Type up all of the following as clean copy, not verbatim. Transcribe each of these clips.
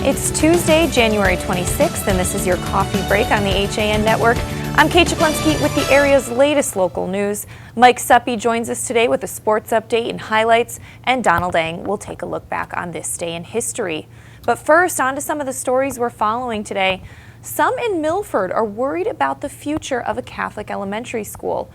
It's Tuesday, January 26th, and this is your coffee break on the HAN Network. I'm Kate Czaplinski with the area's latest local news. Mike Suppy joins us today with a sports update and highlights, and Donald Eng will take a look back on this day in history. But first, on to some of the stories we're following today. Some in Milford are worried about the future of a Catholic elementary school.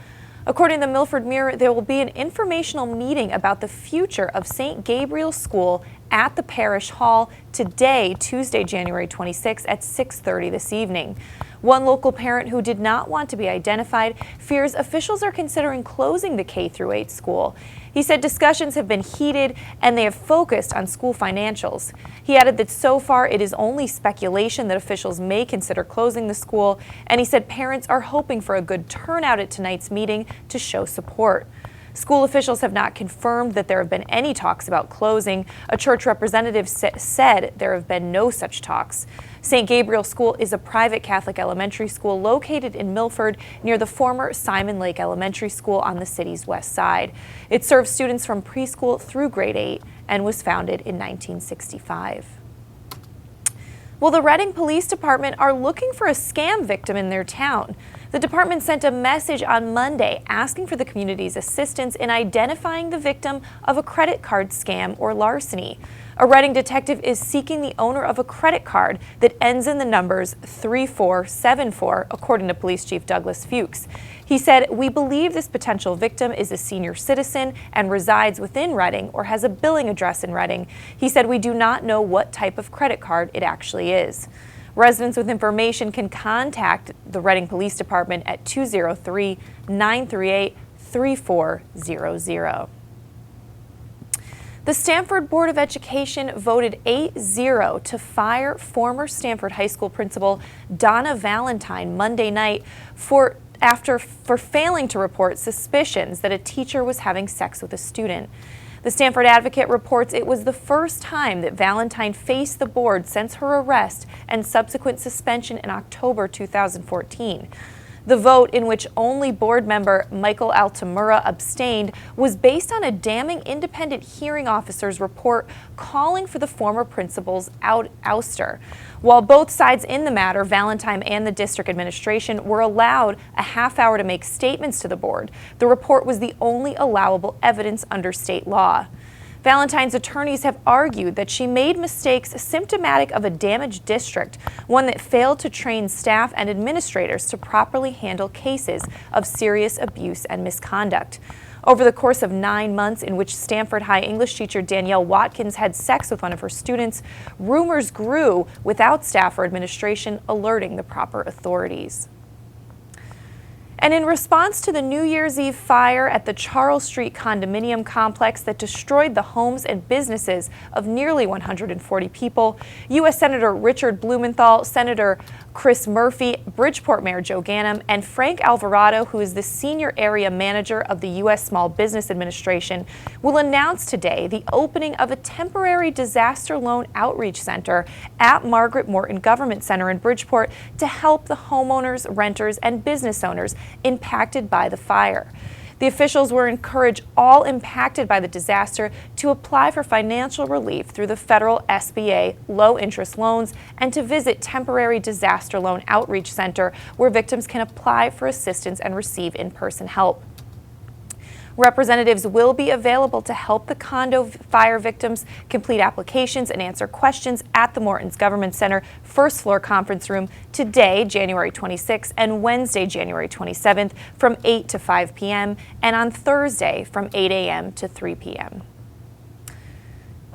According to the Milford Mirror, there will be an informational meeting about the future of St. Gabriel's School at the Parish Hall today, Tuesday, January 26, at 6:30 this evening. One local parent who did not want to be identified fears officials are considering closing the K-8 school. He said discussions have been heated and they have focused on school financials. He added that so far it is only speculation that officials may consider closing the school, and he said parents are hoping for a good turnout at tonight's meeting to show support. School officials have not confirmed that there have been any talks about closing. A church representative said there have been no such talks. St. Gabriel's School is a private Catholic elementary school located in Milford near the former Simon Lake Elementary School on the city's west side. It serves students from preschool through grade 8 and was founded in 1965. Well, the Reading Police Department are looking for a scam victim in their town. The department sent a message on Monday asking for the community's assistance in identifying the victim of a credit card scam or larceny. A Reading detective is seeking the owner of a credit card that ends in the numbers 3474, according to Police Chief Douglas Fuchs. He said, "We believe this potential victim is a senior citizen and resides within Reading or has a billing address in Reading." He said, "We do not know what type of credit card it actually is." Residents with information can contact the Reading Police Department at 203-938-3400. The Stamford Board of Education voted 8-0 to fire former Stamford High School principal Donna Valentine Monday night for failing to report suspicions that a teacher was having sex with a student. The Stamford Advocate reports it was the first time that Valentine faced the board since her arrest and subsequent suspension in October 2014. The vote, in which only board member Michael Altamura abstained, was based on a damning independent hearing officer's report calling for the former principal's ouster. While both sides in the matter, Valentine and the district administration, were allowed a half hour to make statements to the board, the report was the only allowable evidence under state law. Valentine's attorneys have argued that she made mistakes symptomatic of a damaged district, one that failed to train staff and administrators to properly handle cases of serious abuse and misconduct. Over the course of 9 months in which Stamford High English teacher Danielle Watkins had sex with one of her students, rumors grew without staff or administration alerting the proper authorities. And in response to the New Year's Eve fire at the Charles Street condominium complex that destroyed the homes and businesses of nearly 140 people, U.S. Senator Richard Blumenthal, Senator Chris Murphy, Bridgeport Mayor Joe Ganim, and Frank Alvarado, who is the senior area manager of the U.S. Small Business Administration, will announce today the opening of a temporary disaster loan outreach center at Margaret Morton Government Center in Bridgeport to help the homeowners, renters, and business owners impacted by the fire. The officials will encourage all impacted by the disaster to apply for financial relief through the federal SBA low-interest loans and to visit Temporary Disaster Loan Outreach Center, where victims can apply for assistance and receive in-person help. Representatives will be available to help the condo fire victims complete applications and answer questions at the Morton's Government Center first floor conference room today, January 26th, and Wednesday, January 27th from 8 to 5 p.m. and on Thursday from 8 a.m. to 3 p.m.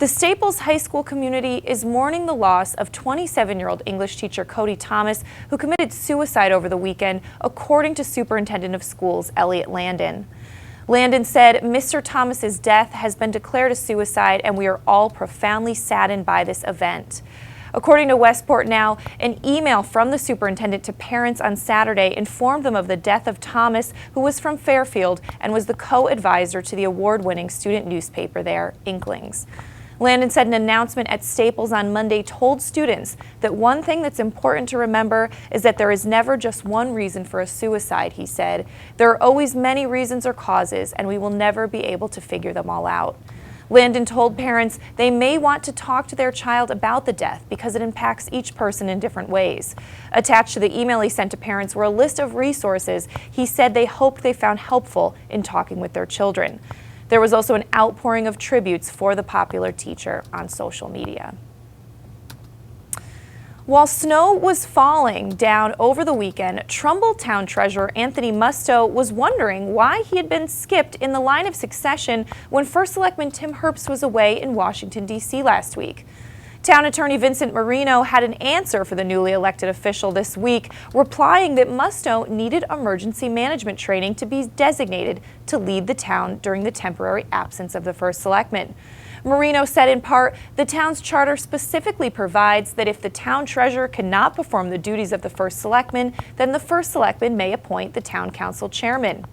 The Staples High School community is mourning the loss of 27-year-old English teacher Cody Thomas, who committed suicide over the weekend, according to Superintendent of Schools Elliot Landon. Landon said, "Mr. Thomas's death has been declared a suicide, and we are all profoundly saddened by this event." According to Westport Now, an email from the superintendent to parents on Saturday informed them of the death of Thomas, who was from Fairfield and was the co-advisor to the award-winning student newspaper there, Inklings. Landon said an announcement at Staples on Monday told students that one thing that's important to remember is that there is never just one reason for a suicide, he said. There are always many reasons or causes, and we will never be able to figure them all out. Landon told parents they may want to talk to their child about the death because it impacts each person in different ways. Attached to the email he sent to parents were a list of resources he said they hoped they found helpful in talking with their children. There was also an outpouring of tributes for the popular teacher on social media. While snow was falling down over the weekend, Trumbull Town Treasurer Anthony Musto was wondering why he had been skipped in the line of succession when First Selectman Tim Herbst was away in Washington, D.C. last week. Town Attorney Vincent Marino had an answer for the newly elected official this week, replying that Musto needed emergency management training to be designated to lead the town during the temporary absence of the First Selectman. Marino said in part, the town's charter specifically provides that if the town treasurer cannot perform the duties of the First Selectman, then the First Selectman may appoint the town council chairman.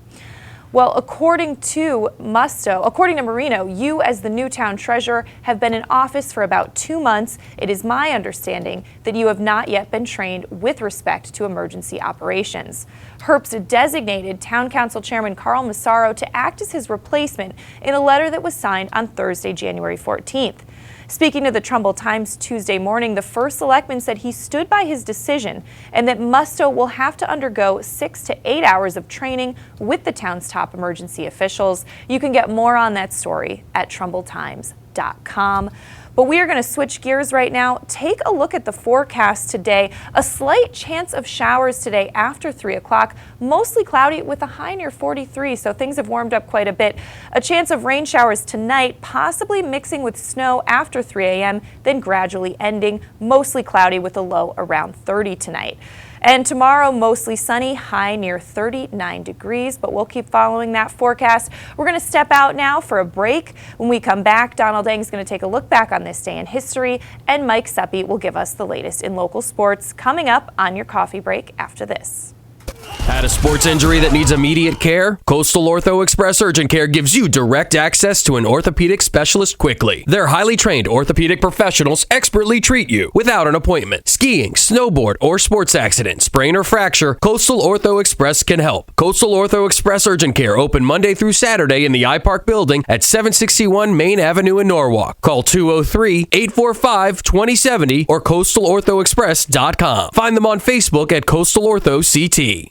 Well, according to Marino, you as the new town treasurer have been in office for about 2 months. It is my understanding that you have not yet been trained with respect to emergency operations. Herbst designated town council chairman Carl Massaro to act as his replacement in a letter that was signed on Thursday, January 14th. Speaking to the Trumbull Times Tuesday morning, the First Selectman said he stood by his decision and that Musto will have to undergo 6 to 8 hours of training with the town's top emergency officials. You can get more on that story at TrumbleTimes.com. But we are going to switch gears right now. Take a look at the forecast today. A slight chance of showers today after 3 o'clock. Mostly cloudy with a high near 43, so things have warmed up quite a bit. A chance of rain showers tonight, possibly mixing with snow after 3 a.m., then gradually ending. Mostly cloudy with a low around 30 tonight. And tomorrow, mostly sunny, high near 39 degrees, but we'll keep following that forecast. We're going to step out now for a break. When we come back, Donald Dang is going to take a look back on this day in history, and Mike Suppy will give us the latest in local sports coming up on your coffee break after this. Had a sports injury that needs immediate care? Coastal Ortho Express Urgent Care gives you direct access to an orthopedic specialist quickly. Their highly trained orthopedic professionals expertly treat you without an appointment. Skiing, snowboard, or sports accident, sprain or fracture, Coastal Ortho Express can help. Coastal Ortho Express Urgent Care open Monday through Saturday in the iPark building at 761 Main Avenue in Norwalk. Call 203-845-2070 or coastalorthoexpress.com. Find them on Facebook at Coastal Ortho CT.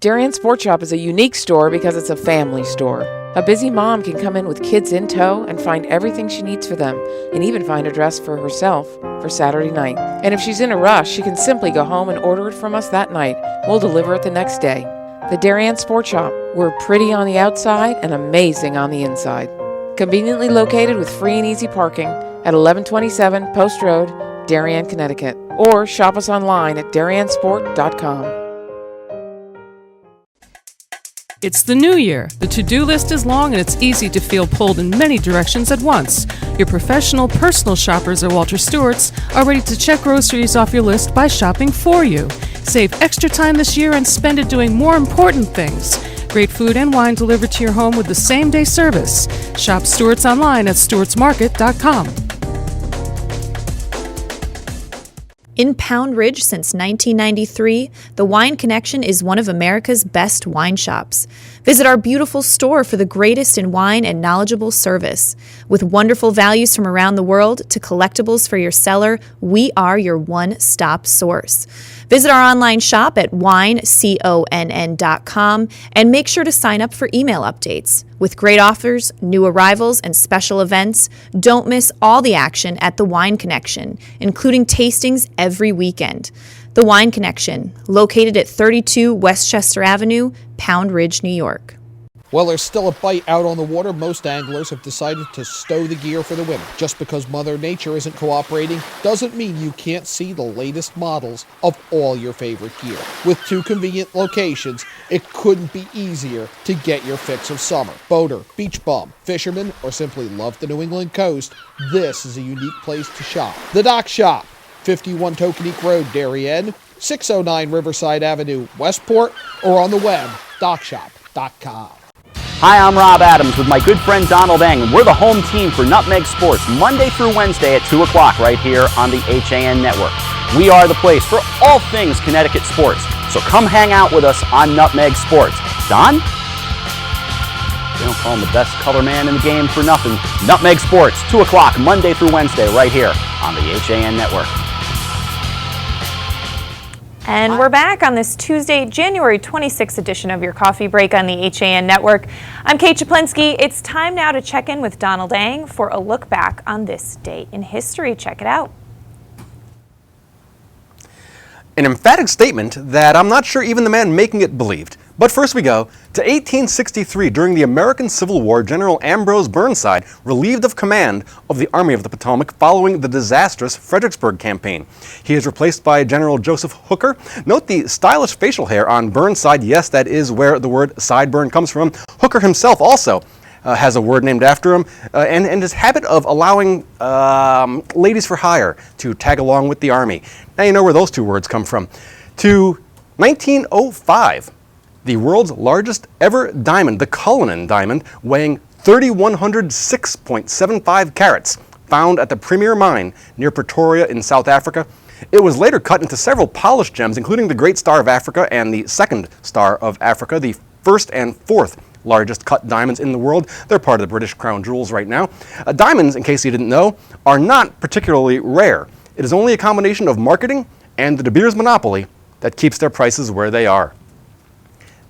Darien Sport Shop is a unique store because it's a family store. A busy mom can come in with kids in tow and find everything she needs for them, and even find a dress for herself for Saturday night. And if she's in a rush, she can simply go home and order it from us that night. We'll deliver it the next day. The Darien Sport Shop. We're pretty on the outside and amazing on the inside. Conveniently located with free and easy parking at 1127 Post Road, Darien, Connecticut. Or shop us online at dariensport.com. It's the new year. The to-do list is long and it's easy to feel pulled in many directions at once. Your professional personal shoppers at Walter Stewart's are ready to check groceries off your list by shopping for you. Save extra time this year and spend it doing more important things. Great food and wine delivered to your home with the same-day service. Shop Stewart's online at stewartsmarket.com. In Pound Ridge since 1993, the Wine Connection is one of America's best wine shops. Visit our beautiful store for the greatest in wine and knowledgeable service. With wonderful values from around the world to collectibles for your cellar, we are your one-stop source. Visit our online shop at wineconn.com and make sure to sign up for email updates. With great offers, new arrivals, and special events, don't miss all the action at the Wine Connection, including tastings every weekend. The Wine Connection, located at 32 Westchester Avenue, Pound Ridge, New York. While there's still a bite out on the water, most anglers have decided to stow the gear for the winter. Just because Mother Nature isn't cooperating doesn't mean you can't see the latest models of all your favorite gear. With 2 convenient locations, it couldn't be easier to get your fix of summer. Boater, beach bum, fisherman, or simply love the New England coast, this is a unique place to shop. The Dock Shop, 51 Tokenique Road, Darien, 609 Riverside Avenue, Westport, or on the web, dockshop.com. Hi, I'm Rob Adams with my good friend Donald Eng, and we're the home team for Nutmeg Sports, Monday through Wednesday at 2 o'clock right here on the HAN Network. We are the place for all things Connecticut sports, so come hang out with us on Nutmeg Sports. Don? They don't call calling the best color man in the game for nothing. Nutmeg Sports, 2 o'clock, Monday through Wednesday, right here on the HAN Network. And we're back on this Tuesday, January 26th edition of your Coffee Break on the HAN Network. I'm Kate Czaplinski. It's time now to check in with Donald Ang for a look back on this day in history. Check it out. An emphatic statement that I'm not sure even the man making it believed. But first we go to 1863. During the American Civil War, General Ambrose Burnside relieved of command of the Army of the Potomac following the disastrous Fredericksburg campaign. He is replaced by General Joseph Hooker. Note the stylish facial hair on Burnside. Yes, that is where the word sideburn comes from. Hooker himself also has a word named after him, and his habit of allowing ladies for hire to tag along with the Army. Now you know where those two words come from. To 1905. The world's largest ever diamond, the Cullinan diamond, weighing 3,106.75 carats, found at the Premier Mine near Pretoria in South Africa. It was later cut into several polished gems, including the Great Star of Africa and the Second Star of Africa, the first and fourth largest cut diamonds in the world. They're part of the British Crown Jewels right now. Diamonds, in case you didn't know, are not particularly rare. It is only a combination of marketing and the De Beers monopoly that keeps their prices where they are.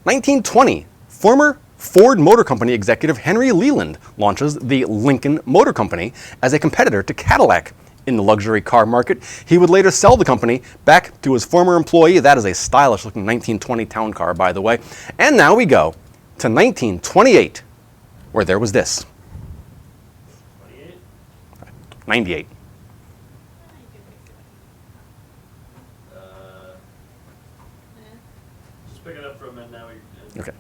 1920, former Ford Motor Company executive Henry Leland launches the Lincoln Motor Company as a competitor to Cadillac in the luxury car market. He would later sell the company back to his former employee. That is a stylish looking 1920 town car, by the way. And now we go to 1928, where there was this. 98. Okay.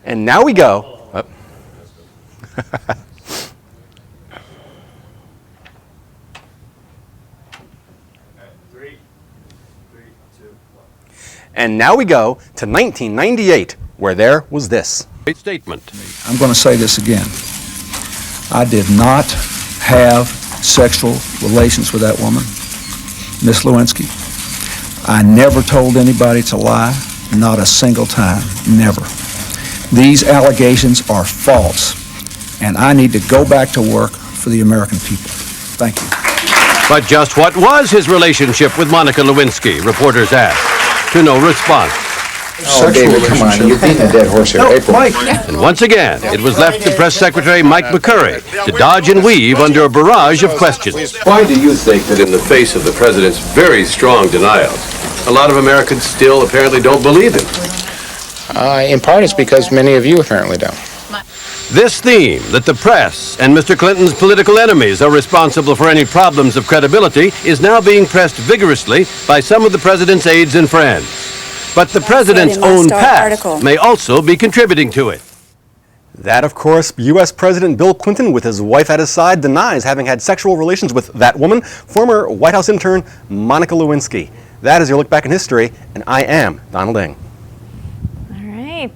And now we go. Oh. 3, 2, 1. And now we go to 1998, where there was this. Great statement. I'm going to say this again. I did not have sexual relations with that woman, Miss Lewinsky. I never told anybody to lie, not a single time, never. These allegations are false, and I need to go back to work for the American people. Thank you. But just what was his relationship with Monica Lewinsky? Reporters asked. To no response. Oh, David, come on, you're beating a dead horse here. April. And once again, it was left to Press Secretary Mike McCurry to dodge and weave under a barrage of questions. Why do you think that in the face of the president's very strong denials, a lot of Americans still apparently don't believe him? In part, it's because many of you apparently don't. This theme, that the press and Mr. Clinton's political enemies are responsible for any problems of credibility, is now being pressed vigorously by some of the president's aides and friends. But the president's own past may also be contributing to it. That, of course, U.S. President Bill Clinton, with his wife at his side, denies having had sexual relations with that woman, former White House intern Monica Lewinsky. That is your look back in history, and I am Donald Ng.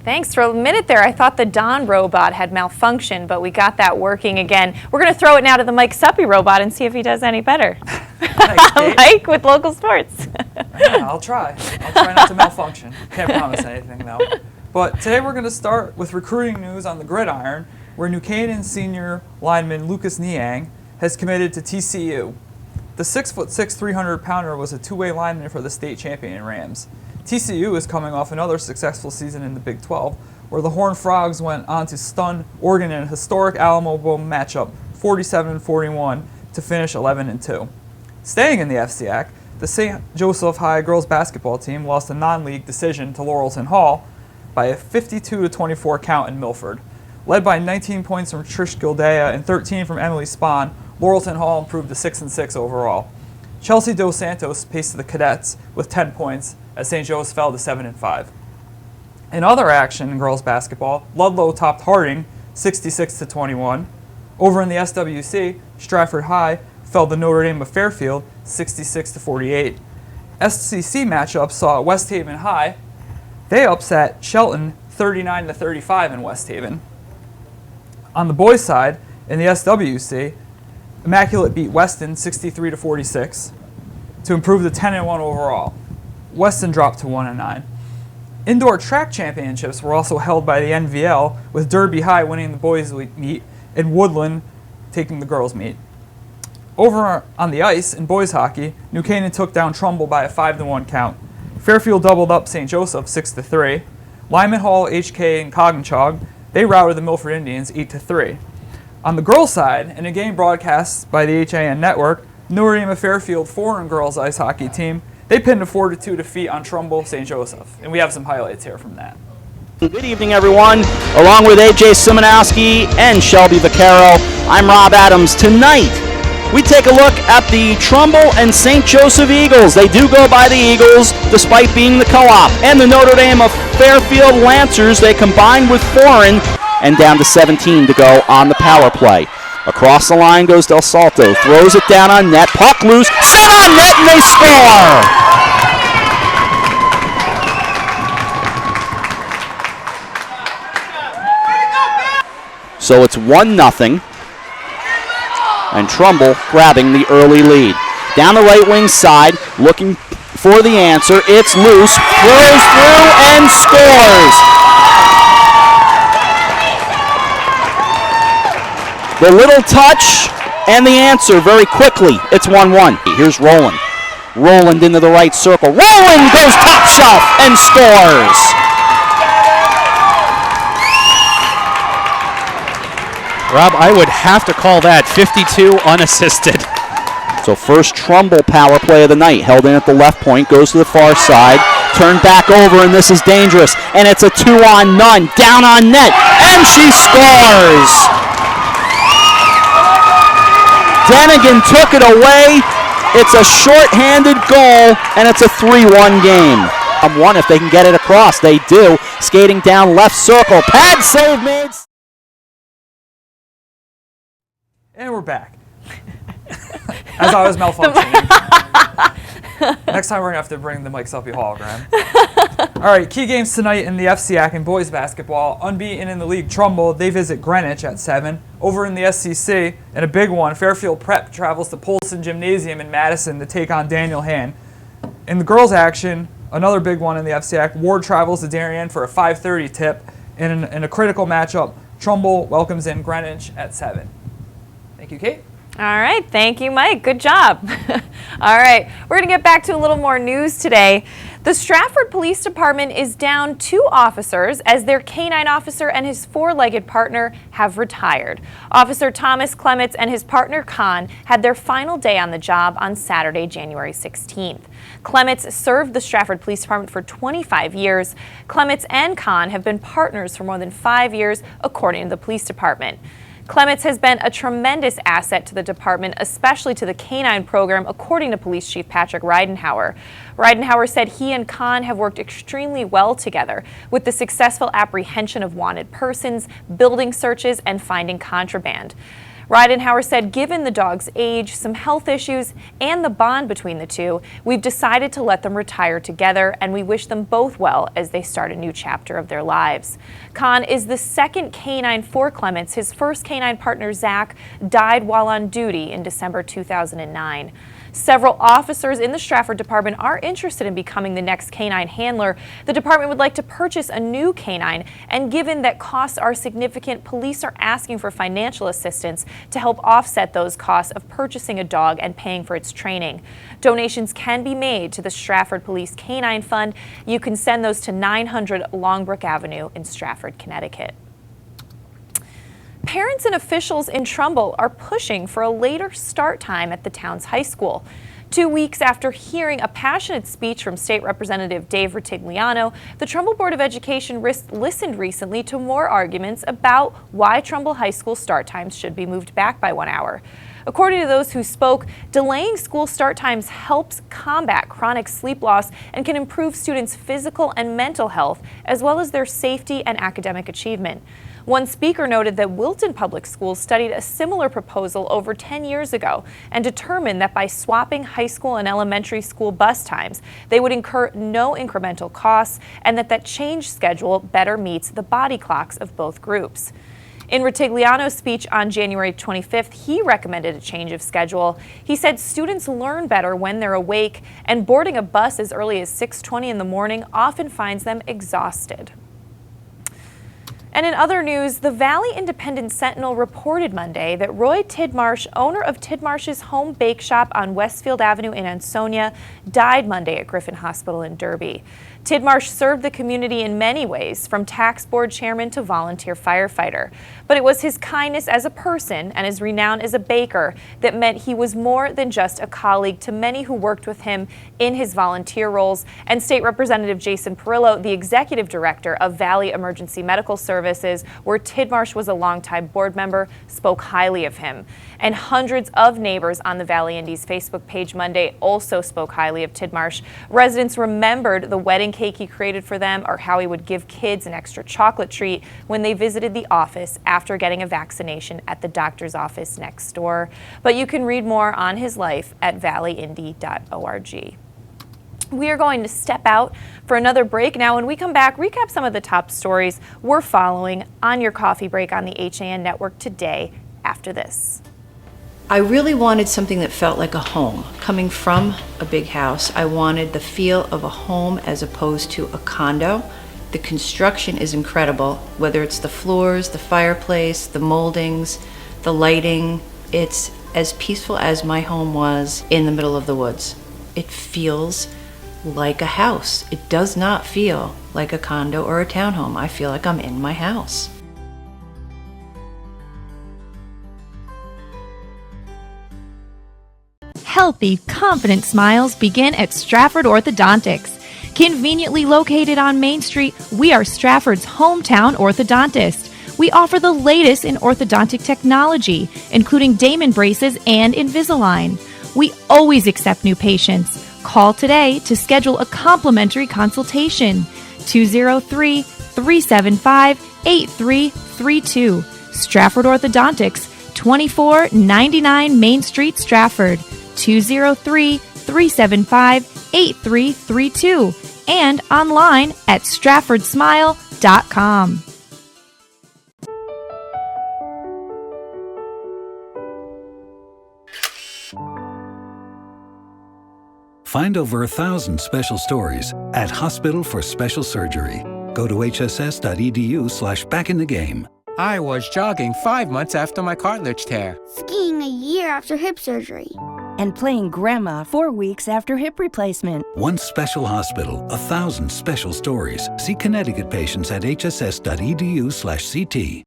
Thanks. For a minute there, I thought the Don robot had malfunctioned, but we got that working again. We're going to throw it now to the Mike Suppy robot and see if he does any better. Mike with local sports. Yeah, I'll try. I'll try not to malfunction. Can't promise anything, though. But today we're going to start with recruiting news on the gridiron, where New Canaan senior lineman Lucas Niang has committed to TCU. The 6'6", 300-pounder was a two-way lineman for the state champion Rams. TCU is coming off another successful season in the Big 12, where the Horned Frogs went on to stun Oregon in a historic Alamo Bowl matchup, 47-41, to finish 11-2. Staying in the FCAC, the St. Joseph High girls basketball team lost a non-league decision to Laurelton Hall by a 52-24 count in Milford. Led by 19 points from Trish Gildea and 13 from Emily Spahn, Laurelton Hall improved to 6-6 overall. Chelsea Dos Santos paced the Cadets with 10 points, as St. Joe's fell to 7-5. In other action in girls basketball, Ludlow topped Harding 66-21. Over in the SWC, Stratford High fell to Notre Dame of Fairfield 66-48. SCC matchup saw West Haven High. They upset Shelton 39-35 in West Haven. On the boys' side, in the SWC, Immaculate beat Weston 63-46 to improve to 10-1 overall. Weston dropped to 1-9. Indoor track championships were also held by the NVL, with Derby High winning the boys' meet and Woodland taking the girls' meet. Over on the ice in boys hockey, New Canaan took down Trumbull by a 5-1 count. Fairfield doubled up St. Joseph 6-3. Lyman Hall, HK, and Coggins, they routed the Milford Indians 8-3. On the girls' side, in a game broadcast by the HAN network, New Rima Fairfield foreign girls ice hockey team, they pinned a 4-2 defeat on Trumbull St. Joseph. And we have some highlights here from that. Good evening, everyone. Along with AJ Simonowski and Shelby Vaccaro, I'm Rob Adams. Tonight, we take a look at the Trumbull and St. Joseph Eagles. They do go by the Eagles, despite being the co-op. And the Notre Dame of Fairfield Lancers, they combined with Foreign, and down to 17 to go on the power play. Across the line goes Del Salto, throws it down on net, puck loose, set on net, and they score! So it's 1-0, and Trumbull grabbing the early lead. Down the right wing side, looking for the answer. It's loose, throws through, and scores. The little touch and the answer very quickly. It's 1-1. Here's Roland. Roland into the right circle. Roland goes top shelf and scores. Rob, I would have to call that 52 unassisted. So first Trumbull power play of the night, held in at the left point, goes to the far side, turned back over, and this is dangerous. And it's a 2-on-none, down on net, and she scores! Denigan took it away. It's a short-handed goal, and it's a 3-1 game. One if they can get it across. They do. Skating down left circle. Pad save made. And we're back. As I was malfunctioning. Next time we're going to have to bring the Mike Suppy hologram. All right, key games tonight in the FCAC and boys basketball. Unbeaten in the league, Trumbull, they visit Greenwich at 7. Over in the SCC, and a big one, Fairfield Prep travels to Polson Gymnasium in Madison to take on Daniel Han. In the girls' action, another big one in the FCAC, Ward travels to Darien for a 5:30 tip. In a critical matchup, Trumbull welcomes in Greenwich at 7. Thank you, Kate. All right, thank you, Mike. Good job. All right, we're going to get back to a little more news today. The Stratford Police Department is down 2 officers as their canine officer and his 4-legged partner have retired. Officer Thomas Clements and his partner Con had their final day on the job on Saturday, January 16th. Clements served the Stratford Police Department for 25 years. Clements and Con have been partners for more than 5 years, according to the police department. Clements has been a tremendous asset to the department, especially to the canine program, according to Police Chief Patrick Reidenhauer. Reidenhauer said he and Con have worked extremely well together with the successful apprehension of wanted persons, building searches, and finding contraband. Reidenhauer said given the dog's age, some health issues, and the bond between the two, we've decided to let them retire together, and we wish them both well as they start a new chapter of their lives. Con is the second canine for Clements. His first canine partner, Zach, died while on duty in December 2009. Several officers in the Stratford Department are interested in becoming the next canine handler. The department would like to purchase a new canine, and given that costs are significant, police are asking for financial assistance to help offset those costs of purchasing a dog and paying for its training. Donations can be made to the Stratford Police Canine Fund. You can send those to 900 Longbrook Avenue in Stratford, Connecticut. Parents and officials in Trumbull are pushing for a later start time at the town's high school. 2 weeks after hearing a passionate speech from State Representative Dave Ritigliano, the Trumbull Board of Education listened recently to more arguments about why Trumbull High School start times should be moved back by 1 hour. According to those who spoke, delaying school start times helps combat chronic sleep loss and can improve students' physical and mental health, as well as their safety and academic achievement. One speaker noted that Wilton Public Schools studied a similar proposal over 10 years ago and determined that by swapping high school and elementary school bus times, they would incur no incremental costs, and that changed schedule better meets the body clocks of both groups. In Ritigliano's speech on January 25th, he recommended a change of schedule. He said students learn better when they're awake, and boarding a bus as early as 6:20 in the morning often finds them exhausted. And in other news, the Valley Independent Sentinel reported Monday that Roy Tidmarsh, owner of Tidmarsh's Home Bake Shop on Westfield Avenue in Ansonia, died Monday at Griffin Hospital in Derby. Tidmarsh served the community in many ways, from tax board chairman to volunteer firefighter. But it was his kindness as a person and his renown as a baker that meant he was more than just a colleague to many who worked with him in his volunteer roles. And State Representative Jason Perillo, the executive director of Valley Emergency Medical Services, where Tidmarsh was a longtime board member, spoke highly of him. And hundreds of neighbors on the Valley Indies Facebook page Monday also spoke highly of Tidmarsh. Residents remembered the wedding cake he created for them, or how he would give kids an extra chocolate treat when they visited the office after getting a vaccination at the doctor's office next door. But you can read more on his life at valleyindy.org. We are going to step out for another break now. When we come back, recap some of the top stories we're following on your coffee break on the HAN network today after this. I really wanted something that felt like a home. Coming from a big house, I wanted the feel of a home as opposed to a condo. The construction is incredible, whether it's the floors, the fireplace, the moldings, the lighting. It's as peaceful as my home was in the middle of the woods. It feels like a house. It does not feel like a condo or a townhome. I feel like I'm in my house. Healthy, confident smiles begin at Stratford Orthodontics. Conveniently located on Main Street, we are Stratford's hometown orthodontist. We offer the latest in orthodontic technology, including Damon braces and Invisalign. We always accept new patients. Call today to schedule a complimentary consultation. 203-375-8332. Stratford Orthodontics, 2499 Main Street, Stratford. 203-375-8332 and online at stratfordsmile.com. Find over 1,000 special stories at Hospital for Special Surgery. Go to hss.edu/backinthegame. I was jogging 5 months after my cartilage tear. Skiing a year after hip surgery. And playing grandma 4 weeks after hip replacement. One special hospital, 1,000 special stories. See Connecticut patients at hss.edu/CT.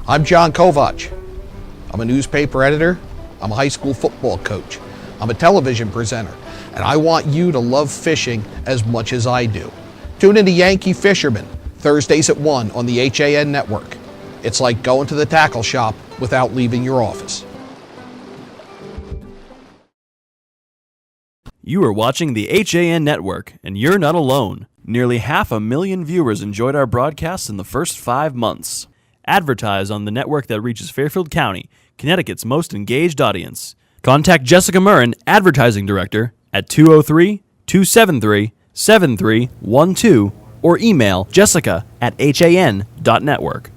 I'm John Kovach. I'm a newspaper editor. I'm a high school football coach. I'm a television presenter. And I want you to love fishing as much as I do. Tune in to Yankee Fisherman, Thursdays at 1 on the HAN network. It's like going to the tackle shop without leaving your office. You are watching the HAN network, and you're not alone. Nearly 500,000 viewers enjoyed our broadcasts in the first 5 months. Advertise on the network that reaches Fairfield County, Connecticut's most engaged audience. Contact Jessica Murrin, Advertising Director, at 203-273-7312 or email jessica@han.network.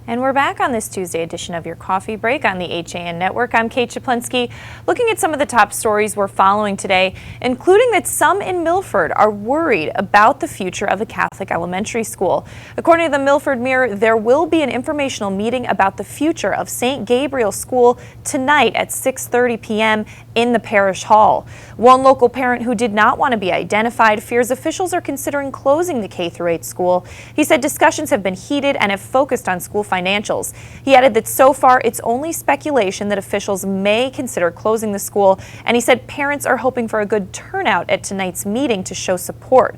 And we're back on this Tuesday edition of your coffee break on the HAN network. I'm Kate Czaplinski, looking at some of the top stories we're following today, including that some in Milford are worried about the future of a Catholic elementary school. According to the Milford Mirror, there will be an informational meeting about the future of St. Gabriel School tonight at 6:30 p.m. in the parish hall. One local parent who did not want to be identified fears officials are considering closing the K-8 school. He said discussions have been heated and have focused on school financials. He added that so far it's only speculation that officials may consider closing the school, and he said parents are hoping for a good turnout at tonight's meeting to show support.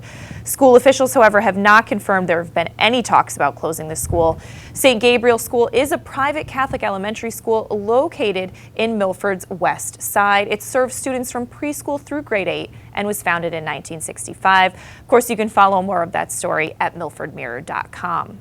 School officials, however, have not confirmed there have been any talks about closing the school. St. Gabriel School is a private Catholic elementary school located in Milford's west side. It serves students from preschool through grade 8 and was founded in 1965. Of course, you can follow more of that story at milfordmirror.com.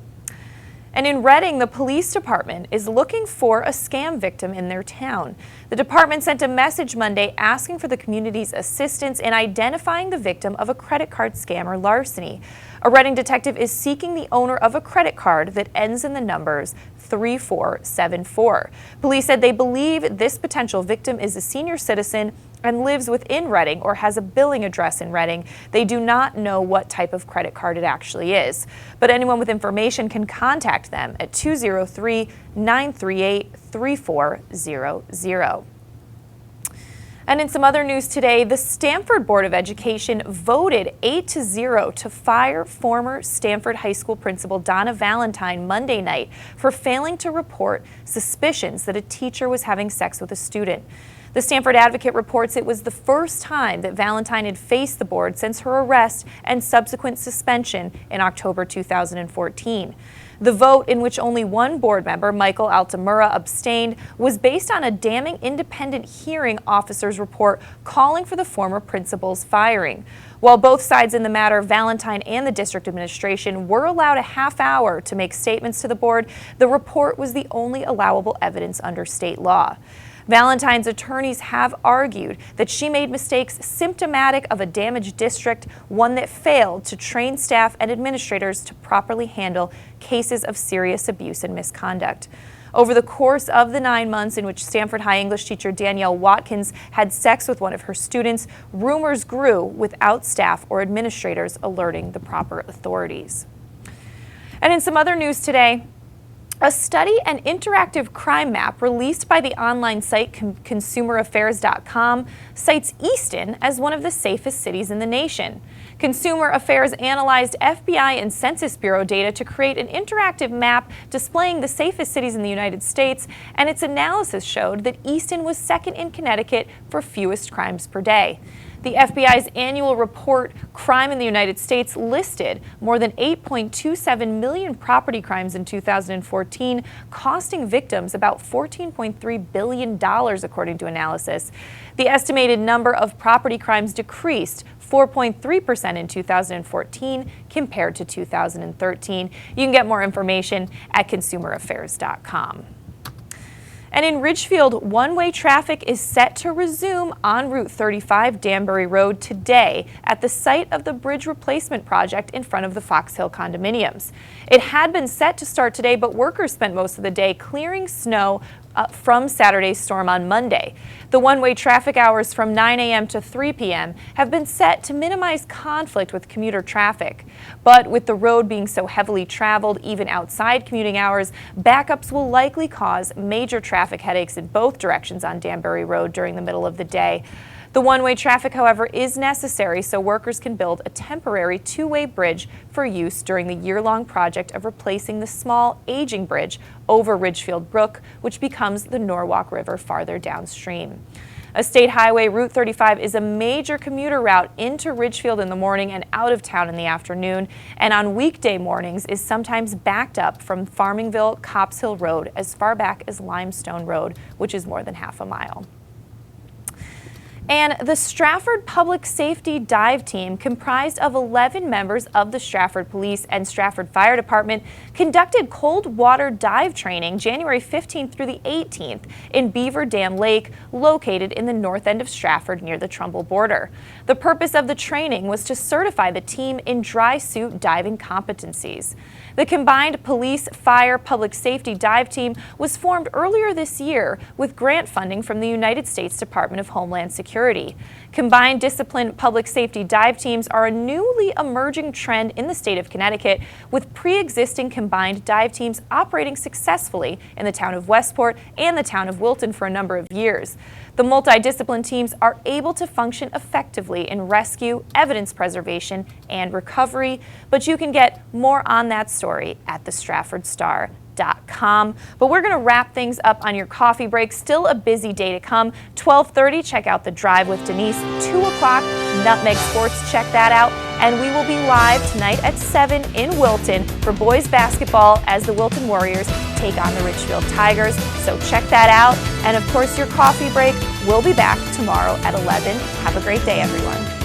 And in Reading, the police department is looking for a scam victim in their town. The department sent a message Monday asking for the community's assistance in identifying the victim of a credit card scam or larceny. A Reading detective is seeking the owner of a credit card that ends in the numbers 3474. Police said they believe this potential victim is a senior citizen and lives within Reading or has a billing address in Reading. They do not know what type of credit card it actually is. But anyone with information can contact them at 203-938-3400. And in some other news today, the Stamford Board of Education voted 8-0 to fire former Stamford High School principal Donna Valentine Monday night for failing to report suspicions that a teacher was having sex with a student. The Stamford Advocate reports it was the first time that Valentine had faced the board since her arrest and subsequent suspension in October 2014. The vote, in which only one board member, Michael Altamura, abstained, was based on a damning independent hearing officer's report calling for the former principal's firing. While both sides in the matter, Valentine and the district administration, were allowed a half hour to make statements to the board, the report was the only allowable evidence under state law. Valentine's attorneys have argued that she made mistakes symptomatic of a damaged district, one that failed to train staff and administrators to properly handle cases of serious abuse and misconduct. Over the course of the 9 months in which Stamford High English teacher Danielle Watkins had sex with one of her students, rumors grew without staff or administrators alerting the proper authorities. And in some other news today, a study and interactive crime map released by the online site ConsumerAffairs.com cites Easton as one of the safest cities in the nation. Consumer Affairs analyzed FBI and Census Bureau data to create an interactive map displaying the safest cities in the United States, and its analysis showed that Easton was second in Connecticut for fewest crimes per day. The FBI's annual report, Crime in the United States, listed more than 8.27 million property crimes in 2014, costing victims about $14.3 billion, according to analysis. The estimated number of property crimes decreased 4.3% in 2014 compared to 2013. You can get more information at ConsumerAffairs.com. And in Ridgefield, one-way traffic is set to resume on Route 35 Danbury Road today at the site of the bridge replacement project in front of the Fox Hill condominiums. It had been set to start today, but workers spent most of the day clearing snow from Saturday's storm on Monday. The one-way traffic hours from 9 a.m. to 3 p.m. have been set to minimize conflict with commuter traffic. But with the road being so heavily traveled, even outside commuting hours, backups will likely cause major traffic headaches in both directions on Danbury Road during the middle of the day. The one-way traffic, however, is necessary so workers can build a temporary two-way bridge for use during the year-long project of replacing the small, aging bridge over Ridgefield Brook, which becomes the Norwalk River farther downstream. A state highway, Route 35, is a major commuter route into Ridgefield in the morning and out of town in the afternoon, and on weekday mornings is sometimes backed up from Farmingville, Cops Hill Road as far back as Limestone Road, which is more than half a mile. And the Stratford Public Safety Dive Team, comprised of 11 members of the Stratford Police and Stratford Fire Department, conducted cold water dive training January 15th through the 18th in Beaver Dam Lake, located in the north end of Stratford near the Trumbull border. The purpose of the training was to certify the team in dry suit diving competencies. The combined police, fire, public safety dive team was formed earlier this year with grant funding from the United States Department of Homeland Security. Combined discipline public safety dive teams are a newly emerging trend in the state of Connecticut, with pre-existing combined dive teams operating successfully in the town of Westport and the town of Wilton for a number of years. The multidiscipline teams are able to function effectively in rescue, evidence preservation, and recovery, but you can get more on that story at thestratfordstar.com. But we're going to wrap things up on your coffee break. Still a busy day to come. 12:30, check out The Drive with Denise. 2 o'clock, Nutmeg Sports, check that out. And we will be live tonight at 7 in Wilton for boys basketball as the Wilton Warriors take on the Richfield Tigers. So check that out. And of course, your coffee break will be back tomorrow at 11. Have a great day, everyone.